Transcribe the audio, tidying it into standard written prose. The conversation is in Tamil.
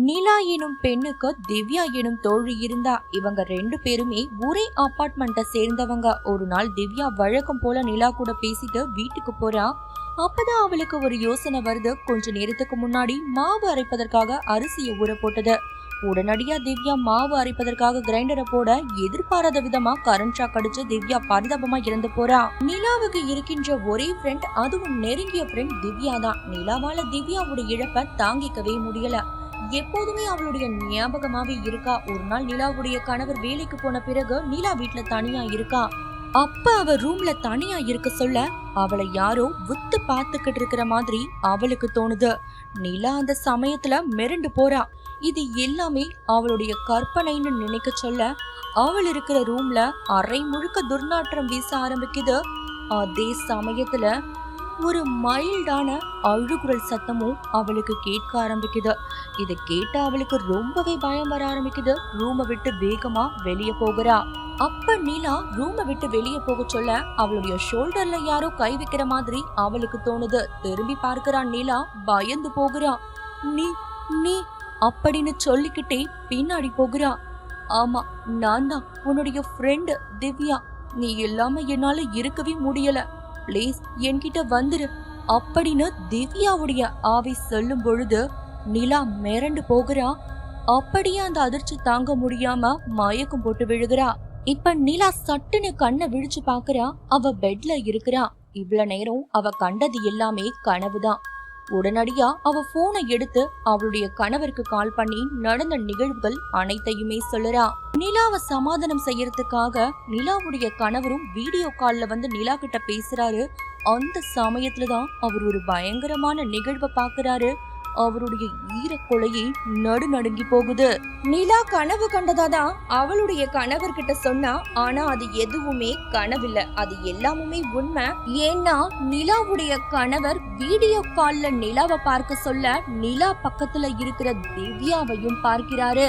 நிலா எனும் பெண்ணுக்கு திவ்யா எனும் தோழி இருந்தா. இவங்க ரெண்டு பேருமே ஒரே அபார்ட்மெண்ட்டை சேர்ந்தவங்க. ஒரு நாள் திவ்யா வழக்கம் போல நிலா கூட பேசிட்டு வீட்டுக்கு போறா. அப்பதான் அவளுக்கு ஒரு யோசனை வருது. கொஞ்ச நேரத்துக்கு முன்னாடி மாவு அரைப்பதற்காக அரிசியை ஊற போட்டது. உடனடியா திவ்யா மாவு அரைப்பதற்காக கிரைண்டரை போட எதிர்பாராத விதமா கரண்ட் ஷாக் அடிச்சு திவ்யா பரிதாபமா இறந்து போறா. நிலாவுக்கு இருக்கின்ற ஒரே ஃப்ரெண்ட், அதுவும் நெருங்கிய ஃப்ரெண்ட் திவ்யா தான். நிலாவால திவ்யாவோட இழப்ப தாங்கிக்கவே முடியல. எப்போதுமே அவளுடைய ஞாபகமாவே இருக்கா. ஒரு நாள் நிலாவுடைய கணவர் வேலைக்கு போன பிறகு நிலா வீட்டுல தனியா இருக்கா. அப்ப அவ ரூம்ல தனியா இருக்க சொல்ல அவளை யாரோ வித்து பாத்துக்கிட்டு இருக்கிற மாதிரி அவளுக்கு தோணுது. நிலா அந்த சமயத்துல மிரண்டு போறா. இது எல்லாமே அவளுடைய கற்பனைன்னு நினைக்க சொல்ல அவள் இருக்கிற ரூம்ல அரை முழுக்க துர்நாற்றம் வீச ஆரம்பிக்குது. அதே சமயத்துல ஒரு மைல்டான அழுகுரல் சத்தமும் அவளுக்கு கேட்க ஆரம்பிக்குது. இதை கேட்ட அவளுக்கு ரொம்பவே பயம் வர ஆரம்பிக்குது. ரூமை விட்டு வேகமா வெளியே போகிறா. அப்ப நிலா ரூமை விட்டு வெளியே போக சொல்ல அவளுடைய ஷோல்டர்ல யாரோ கை வைக்கிற மாதிரி அவளுக்கு தோணுது. திரும்பி பார்க்கிறா. நிலா பயந்து போகிறா. நீ நீ அப்படின்னு சொல்லிக்கிட்டே பின்னாடி போகிறா. ஆமா, நான் தான் உன்னுடைய ஃப்ரெண்டு திவ்யா. நீ இல்லாம என்னால இருக்கவே முடியல. பிளீஸ் என்கிட்ட வந்துரு அப்படின்னு திவ்யாவுடைய ஆவி சொல்லும் பொழுது நிலா மிரண்டு போகிறா. அப்படியே அந்த அதிர்ச்சி தாங்க முடியாம மயக்கம் போட்டு விழுகிறா. இப்ப நிலா சட்டுன்னு கண்ணை விழிச்சு பாக்குறா. அவ பெட்ல இருக்கிறா. இவ்வளவு நேரம் அவ கண்டது எல்லாமே கனவுதான். உடனடியா அவ போனை எடுத்து அவளுடைய கணவருக்கு கால் பண்ணி நடந்த நிகழ்வுகள் அனைத்தையுமே சொல்லுறா. நிலாவை சமாதானம் செய்யறதுக்காக நிலாவுடைய கணவரும் வீடியோ கால்ல வந்து நிலா கிட்ட பேசுறாரு. அந்த சமயத்துலதான் அவர் ஒரு பயங்கரமான நிகழ்வை பாக்குறாரு. அவருடைய ஈரக்கொலையை நடுநடுங்கி போகுது. நிலா கனவு கண்டதாதான் அவளுடைய கணவர்கிட்ட சொன்னா. ஆனா அது எதுவுமே கனவில்ல, அது எல்லாமுமே உண்மை. ஏன்னா நிலாவுடைய கணவர் வீடியோ கால்ல நிலாவை பார்க்க சொல்ல நிலா பக்கத்துல இருக்கிற திவ்யாவையும் பார்க்கிறாரு.